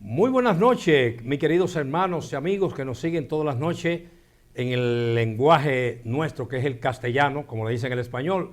Muy buenas noches, mis queridos hermanos y amigos que nos siguen todas las noches en el lenguaje nuestro, que es el castellano, como le dicen en el español,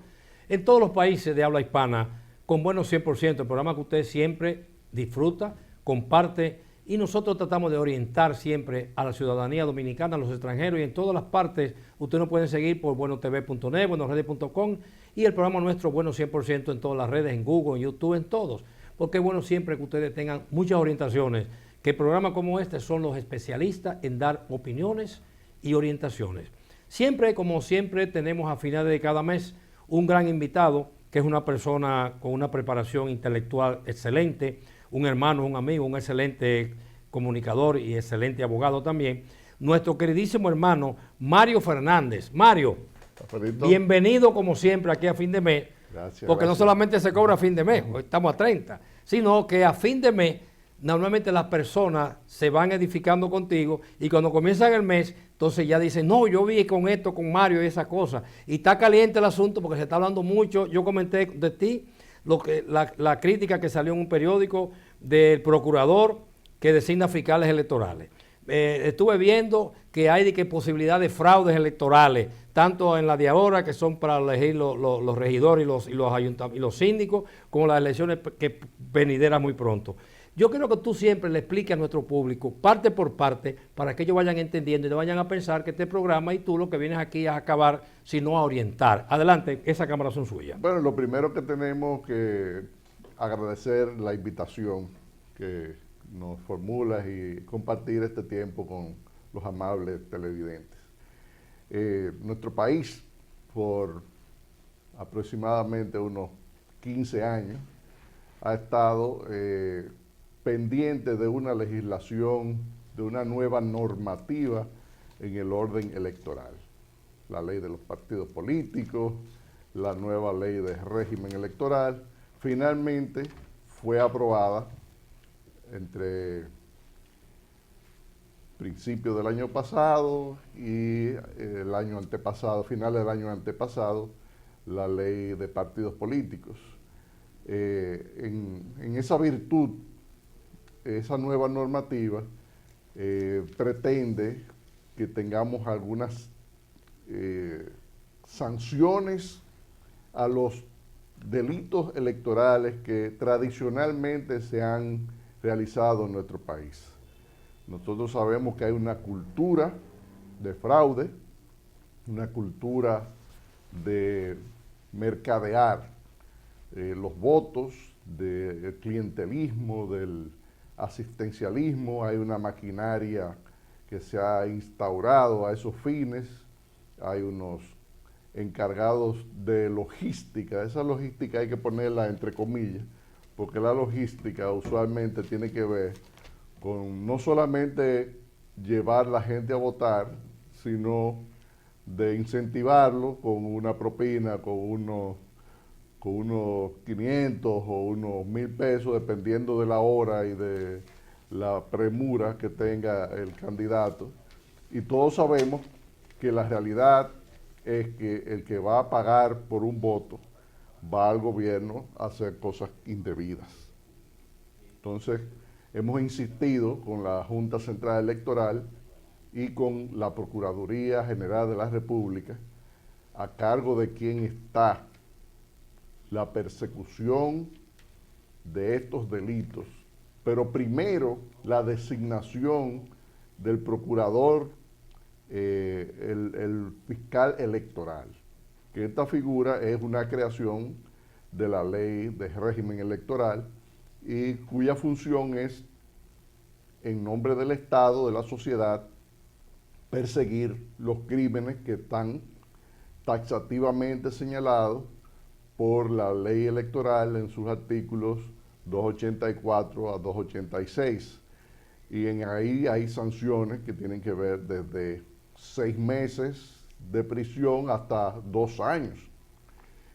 en todos los países de habla hispana, con Buenos 100%, el programa que usted siempre disfruta, comparte, y nosotros tratamos de orientar siempre a la ciudadanía dominicana, a los extranjeros, y en todas las partes usted nos puede seguir por buenotv.net, buenosredes.com, y el programa nuestro Bueno 100% en todas las redes, en Google, en YouTube, en todos. Porque es bueno siempre que ustedes tengan muchas orientaciones, que programas como este son los especialistas en dar opiniones y orientaciones. Siempre, como siempre, tenemos a finales de cada mes un gran invitado, que es una persona con una preparación intelectual excelente, un hermano, un amigo, un excelente comunicador y excelente abogado también. Nuestro queridísimo hermano Mario Fernández. Mario, bienvenido como siempre aquí a fin de mes. Gracias, porque gracias. no solamente se cobra a fin de mes, hoy estamos a 30, sino que a fin de mes normalmente las personas se van edificando contigo y cuando comienzan el mes, entonces ya dicen, no, yo vi con esto, con Mario y esa cosa. Y está caliente el asunto porque se está hablando mucho. Yo comenté de ti la crítica que salió en un periódico del procurador que designa fiscales electorales. Estuve viendo que hay posibilidad de fraudes electorales, tanto en la de ahora, que son para elegir los regidores y los síndicos, como las elecciones que venideras muy pronto. Yo quiero que tú siempre le expliques a nuestro público, parte por parte, para que ellos vayan entendiendo y no vayan a pensar que este programa y tú lo que vienes aquí a acabar, sino a orientar. Adelante, esa cámara son suyas. Bueno, lo primero que tenemos que agradecer la invitación que nos formulas y compartir este tiempo con los amables televidentes. Nuestro país, por aproximadamente unos 15 años, ha estado pendiente de una legislación, de una nueva normativa en el orden electoral. La ley de los partidos políticos, la nueva ley de régimen electoral, finalmente fue aprobada entre principios del año pasado y el año antepasado, finales del año antepasado, la ley de partidos políticos. En esa virtud, esa nueva normativa pretende que tengamos algunas sanciones a los delitos electorales que tradicionalmente se han realizado en nuestro país. Nosotros sabemos que hay una cultura de fraude, una cultura de mercadear los votos, del clientelismo, del asistencialismo. Hay una maquinaria que se ha instaurado a esos fines. Hay unos encargados de logística. Esa logística hay que ponerla entre comillas, porque la logística usualmente tiene que ver con no solamente llevar a la gente a votar, sino de incentivarlo con una propina, con unos 500 o unos 1000 pesos, dependiendo de la hora y de la premura que tenga el candidato. Y todos sabemos que la realidad es que el que va a pagar por un voto va al gobierno a hacer cosas indebidas. Entonces, hemos insistido con la Junta Central Electoral y con la Procuraduría General de la República, a cargo de quien está la persecución de estos delitos, pero primero la designación del procurador, el fiscal electoral, que esta figura es una creación de la ley de régimen electoral y cuya función es, en nombre del Estado, de la sociedad, perseguir los crímenes que están taxativamente señalados por la ley electoral en sus artículos 284 a 286. Y en ahí hay sanciones que tienen que ver desde 6 meses de prisión hasta 2 años.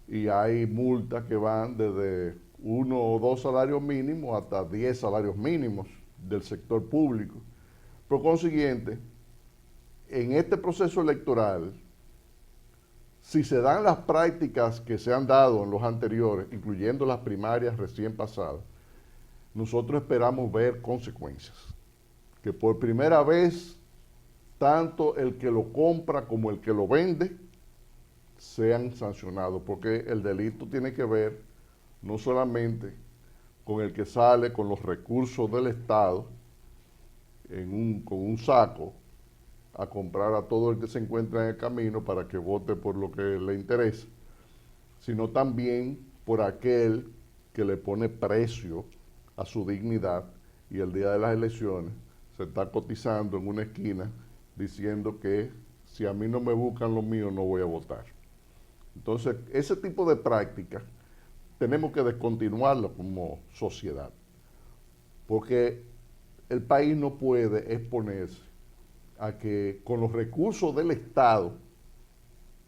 Y hay multas que van desde 1 o 2 salarios mínimos hasta 10 salarios mínimos del sector público. Por consiguiente, en este proceso electoral, si se dan las prácticas que se han dado en los anteriores, incluyendo las primarias recién pasadas, nosotros esperamos ver consecuencias. Que por primera vez, tanto el que lo compra como el que lo vende sean sancionados, porque el delito tiene que ver no solamente con el que sale con los recursos del Estado con un saco a comprar a todo el que se encuentra en el camino para que vote por lo que le interesa, sino también por aquel que le pone precio a su dignidad y el día de las elecciones se está cotizando en una esquina diciendo que si a mí no me buscan lo mío no voy a votar. Entonces, ese tipo de prácticas tenemos que descontinuarlo como sociedad, porque el país no puede exponerse a que con los recursos del Estado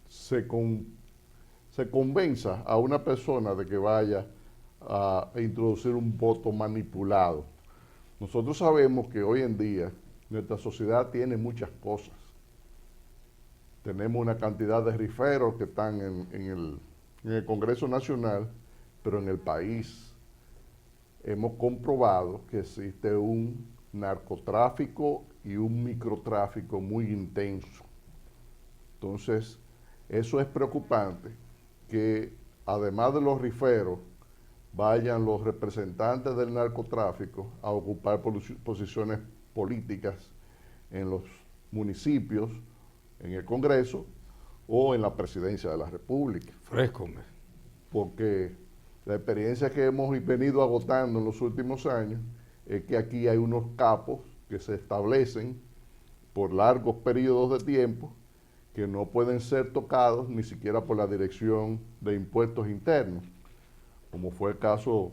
se convenza a una persona de que vaya a introducir un voto manipulado. Nosotros sabemos que hoy en día nuestra sociedad tiene muchas cosas. Tenemos una cantidad de riferos que están en el Congreso Nacional, pero en el país hemos comprobado que existe un narcotráfico y un microtráfico muy intenso. Entonces, eso es preocupante, que además de los riferos, vayan los representantes del narcotráfico a ocupar posiciones políticas en los municipios, en el Congreso o en la Presidencia de la República. Fresco, hombre. Porque la experiencia que hemos venido agotando en los últimos años es que aquí hay unos capos que se establecen por largos periodos de tiempo que no pueden ser tocados ni siquiera por la Dirección de Impuestos Internos, como fue el caso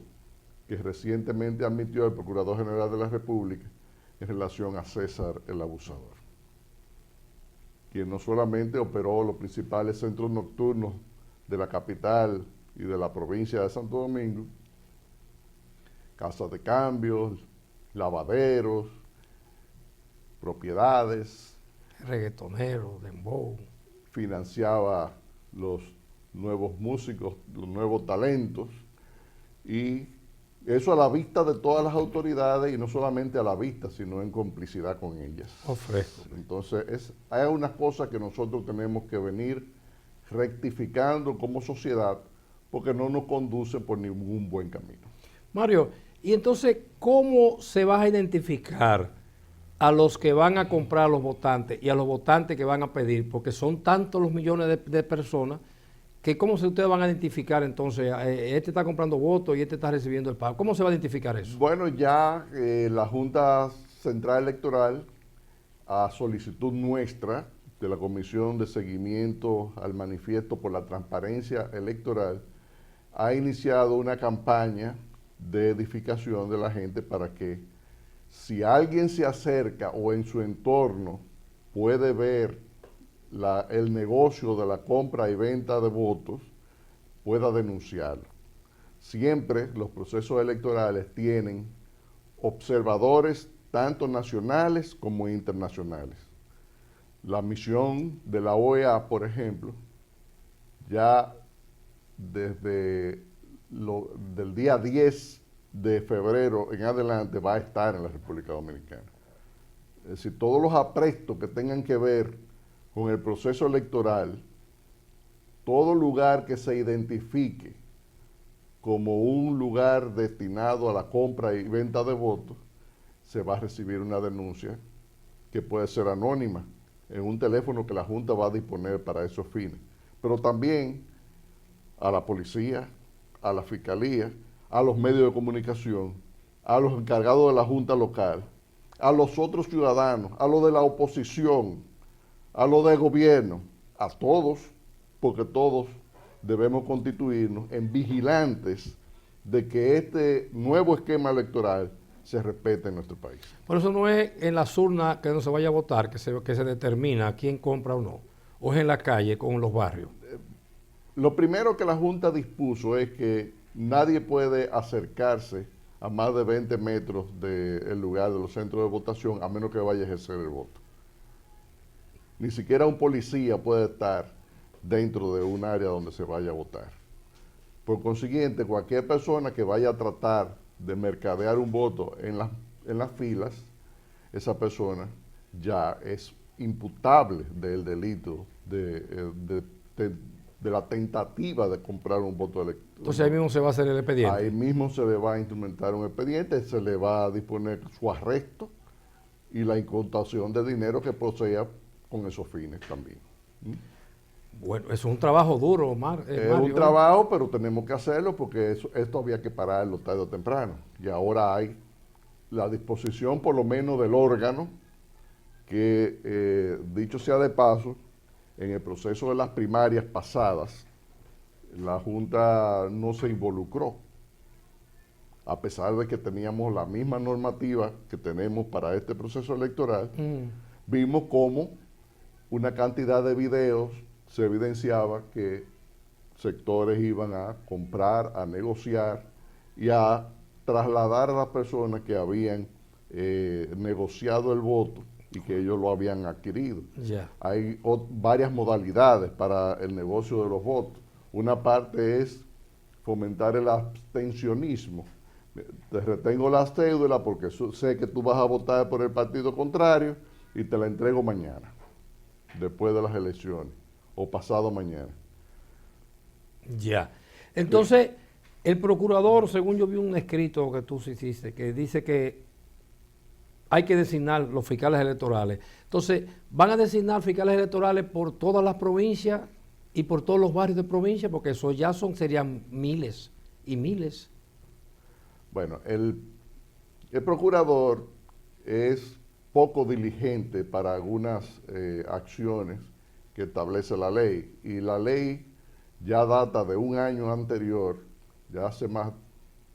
que recientemente admitió el Procurador General de la República en relación a César el Abusador, quien no solamente operó los principales centros nocturnos de la capital y de la provincia de Santo Domingo, casas de cambios, lavaderos, propiedades, Reggaetonero, dembow. financiaba los nuevos músicos, los nuevos talentos, y eso a la vista de todas las autoridades, y no solamente a la vista, sino en complicidad con ellas. Fresco. Entonces, hay unas cosas que nosotros tenemos que venir rectificando como sociedad, porque no nos conduce por ningún buen camino. Mario, y entonces, ¿cómo se va a identificar a los que van a comprar los votantes y a los votantes que van a pedir? Porque son tantos los millones de personas que ¿cómo ustedes van a identificar entonces? Este está comprando votos y este está recibiendo el pago. ¿Cómo se va a identificar eso? Bueno, ya la Junta Central Electoral, a solicitud nuestra de la Comisión de Seguimiento al Manifiesto por la Transparencia Electoral, ha iniciado una campaña de edificación de la gente para que si alguien se acerca o en su entorno puede ver el negocio de la compra y venta de votos, pueda denunciarlo. Siempre los procesos electorales tienen observadores tanto nacionales como internacionales. La misión de la OEA, por ejemplo, ya desde del día 10 de febrero en adelante va a estar en la República Dominicana. Es decir, todos los aprestos que tengan que ver con el proceso electoral, todo lugar que se identifique como un lugar destinado a la compra y venta de votos, se va a recibir una denuncia que puede ser anónima en un teléfono que la Junta va a disponer para esos fines. Pero también a la policía, a la fiscalía, a los medios de comunicación, a los encargados de la Junta local, a los otros ciudadanos, a los de la oposición, a los del gobierno, a todos, porque todos debemos constituirnos en vigilantes de que este nuevo esquema electoral se respete en nuestro país. Por eso no es en las urnas que no se vaya a votar que se determina quién compra o no, o es en la calle con los barrios. Lo primero que la Junta dispuso es que nadie puede acercarse a más de 20 metros del lugar de los centros de votación a menos que vaya a ejercer el voto. Ni siquiera un policía puede estar dentro de un área donde se vaya a votar. Por consiguiente, cualquier persona que vaya a tratar de mercadear un voto en las filas, esa persona ya es imputable del delito de la tentativa de comprar un voto electoral. Entonces ahí mismo se va a hacer el expediente. Ahí mismo se le va a instrumentar un expediente, se le va a disponer su arresto y la incautación de dinero que proceda con esos fines también. Bueno, eso es un trabajo duro, Mario. Es un trabajo, pero tenemos que hacerlo porque esto había que pararlo tarde o temprano. Y ahora hay la disposición, por lo menos, del órgano que, dicho sea de paso, en el proceso de las primarias pasadas, la Junta no se involucró, a pesar de que teníamos la misma normativa que tenemos para este proceso electoral. Vimos cómo una cantidad de videos se evidenciaba que sectores iban a comprar, a negociar y a trasladar a las personas que habían negociado el voto y que ellos lo habían adquirido. Ya. Hay varias modalidades para el negocio de los votos. Una parte es fomentar el abstencionismo. Te retengo la cédula porque sé que tú vas a votar por el partido contrario y te la entrego mañana, después de las elecciones, o pasado mañana. Ya. Entonces, el procurador, según yo vi un escrito que tú hiciste, que dice que hay que designar los fiscales electorales. Entonces, ¿van a designar fiscales electorales por todas las provincias y por todos los barrios de provincia? Porque eso ya serían miles y miles. Bueno, el procurador es poco diligente para algunas acciones que establece la ley. Y la ley ya data de un año anterior, ya hace más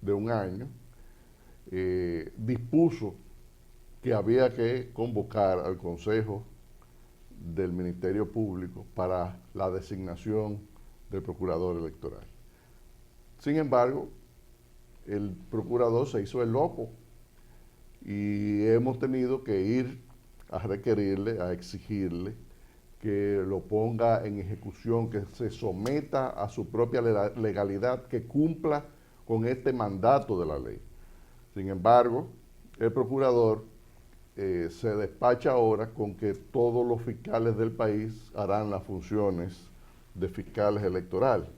de un año, dispuso que había que convocar al Consejo del Ministerio Público para la designación del procurador electoral. Sin embargo, el procurador se hizo el loco y hemos tenido que ir a requerirle, a exigirle que lo ponga en ejecución, que se someta a su propia legalidad, que cumpla con este mandato de la ley. Sin embargo, el procurador se despacha ahora con que todos los fiscales del país harán las funciones de fiscales electorales.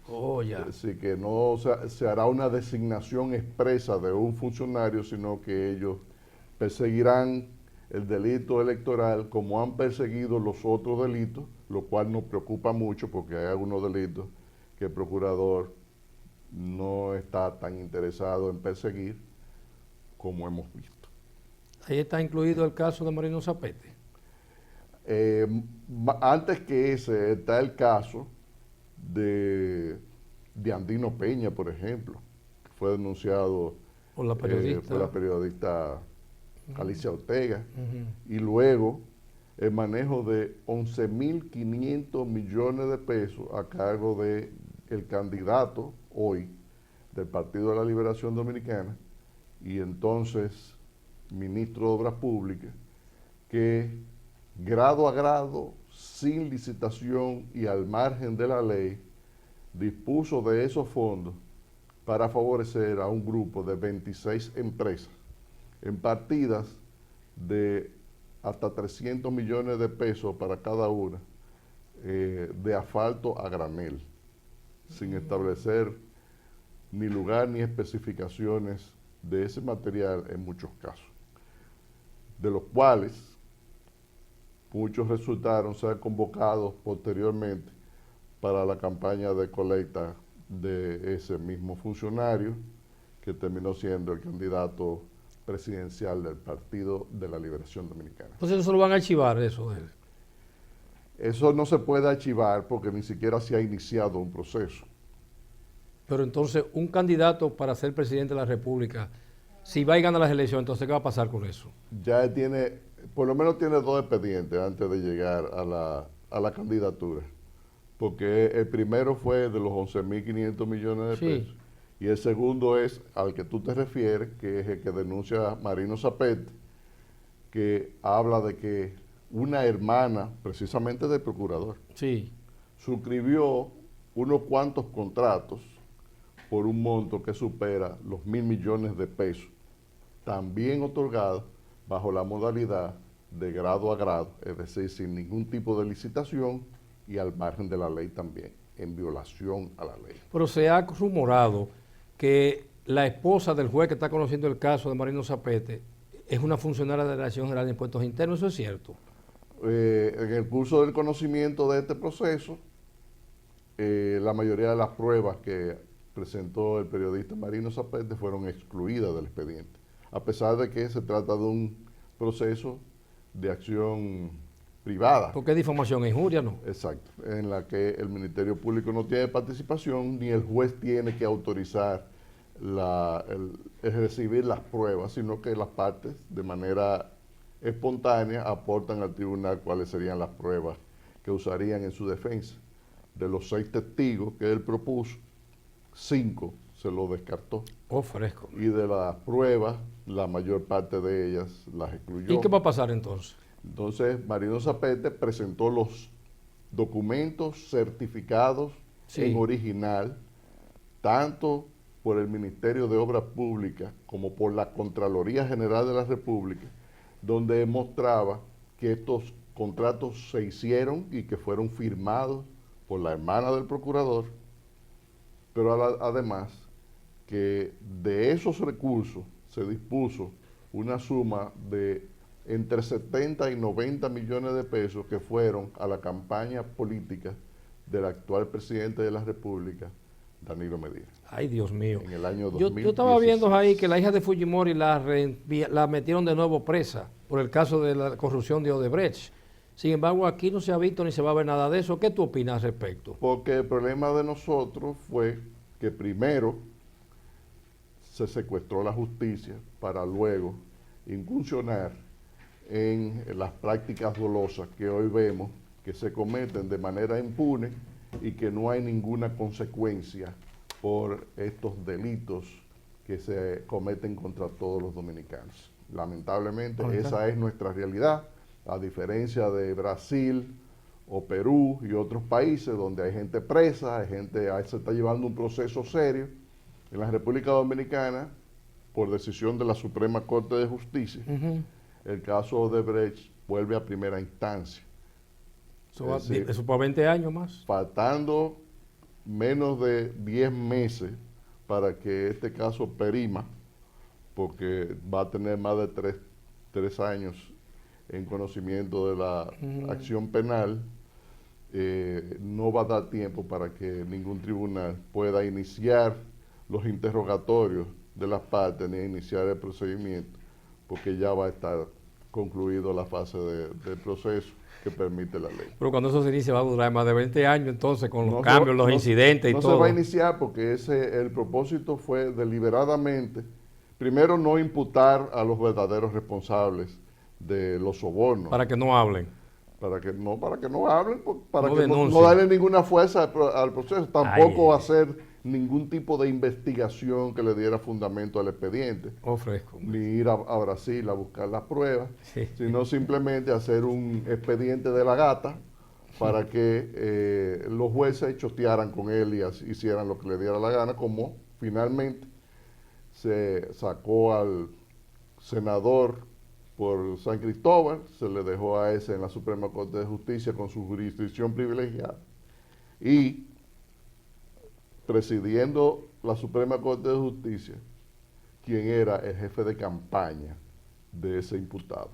Oh, ya. Así que no se hará una designación expresa de un funcionario, sino que ellos perseguirán el delito electoral como han perseguido los otros delitos, lo cual nos preocupa mucho porque hay algunos delitos que el procurador no está tan interesado en perseguir como hemos visto. Ahí está incluido el caso de Marino Zapete. Antes que ese está el caso de Andino Peña, por ejemplo, que fue denunciado Por la periodista. por la periodista Alicia Ortega, y luego el manejo de 11.500 millones de pesos a cargo de el candidato hoy del Partido de la Liberación Dominicana y entonces ministro de Obras Públicas, que grado a grado, sin licitación y al margen de la ley, dispuso de esos fondos para favorecer a un grupo de 26 empresas en partidas de hasta 300 millones de pesos para cada una de asfalto a granel, sin establecer ni lugar ni especificaciones de ese material en muchos casos, de los cuales muchos resultaron ser convocados posteriormente para la campaña de colecta de ese mismo funcionario que terminó siendo el candidato presidencial del Partido de la Liberación Dominicana. Entonces eso lo van a archivar, eso de él. Eso no se puede archivar porque ni siquiera se ha iniciado un proceso. Pero entonces un candidato para ser presidente de la República, si va y gana las elecciones, entonces ¿qué va a pasar con eso? Ya él tiene, por lo menos tiene 2 expedientes antes de llegar a la candidatura. Porque el primero fue de los 11.500 millones de pesos. Y el segundo es al que tú te refieres, que es el que denuncia Marino Zapete, que habla de que una hermana, precisamente del procurador, suscribió unos cuantos contratos por un monto que supera los 1.000 millones de pesos, también otorgado bajo la modalidad de grado a grado, es decir, sin ningún tipo de licitación y al margen de la ley también, en violación a la ley. Pero se ha rumorado que la esposa del juez que está conociendo el caso de Marino Zapete es una funcionaria de la Dirección General de Impuestos Internos, ¿eso es cierto? En el curso del conocimiento de este proceso, la mayoría de las pruebas que presentó el periodista Marino Zapete fueron excluidas del expediente, a pesar de que se trata de un proceso de acción privada. Porque es difamación e injuria, ¿no? Exacto, en la que el Ministerio Público no tiene participación ni el juez tiene que autorizar el recibir las pruebas, sino que las partes de manera espontánea aportan al tribunal cuáles serían las pruebas que usarían en su defensa. De los 6 testigos que él propuso, 5 se lo descartó. Oh, fresco. Y de las pruebas, la mayor parte de ellas las excluyó. ¿Y qué va a pasar entonces? Entonces, Marino Zapete presentó los documentos certificados en original, tanto por el Ministerio de Obras Públicas como por la Contraloría General de la República, donde demostraba que estos contratos se hicieron y que fueron firmados por la hermana del procurador, pero además que de esos recursos se dispuso una suma de entre 70 y 90 millones de pesos que fueron a la campaña política del actual presidente de la República, Danilo Medina. Ay, Dios mío. En el año 2016. Yo estaba viendo ahí que la hija de Fujimori la metieron de nuevo presa por el caso de la corrupción de Odebrecht. Sin embargo, aquí no se ha visto ni se va a ver nada de eso. ¿Qué tú opinas al respecto? Porque el problema de nosotros fue que primero se secuestró la justicia para luego incursionar en las prácticas dolosas que hoy vemos que se cometen de manera impune y que no hay ninguna consecuencia por estos delitos que se cometen contra todos los dominicanos. Lamentablemente esa es nuestra realidad, a diferencia de Brasil o Perú y otros países donde hay gente presa, se está llevando un proceso serio. En la República Dominicana, por decisión de la Suprema Corte de Justicia, el caso Odebrecht vuelve a primera instancia. Eso por 20 años más. Faltando menos de 10 meses para que este caso perima, porque va a tener más de 3 años en conocimiento de la acción penal, no va a dar tiempo para que ningún tribunal pueda iniciar los interrogatorios de las partes ni iniciar el procedimiento, porque ya va a estar concluido la fase del proceso que permite la ley. Pero cuando eso se inicie va a durar más de 20 años entonces con los cambios, los incidentes y todo. No se va a iniciar porque el propósito fue deliberadamente, primero no imputar a los verdaderos responsables de los sobornos. Para que no hablen. Para que no hablen, para que no darle ninguna fuerza al proceso, tampoco hacer ningún tipo de investigación que le diera fundamento al expediente. Ni ir a Brasil a buscar las pruebas, sino simplemente hacer un expediente de la gata para que los jueces chotearan con él y hicieran lo que le diera la gana, como finalmente se sacó al senador por San Cristóbal, se le dejó a ese en la Suprema Corte de Justicia con su jurisdicción privilegiada, y presidiendo la Suprema Corte de Justicia, quien era el jefe de campaña de ese imputado.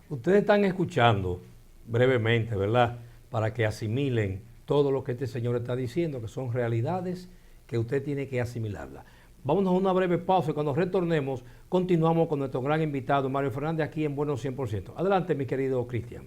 Ustedes están escuchando brevemente, ¿verdad?, para que asimilen todo lo que este señor está diciendo, que son realidades que usted tiene que asimilarlas. Vámonos a una breve pausa y cuando retornemos continuamos con nuestro gran invitado Mario Fernández aquí en Bueno 100%. Adelante, mi querido Cristian.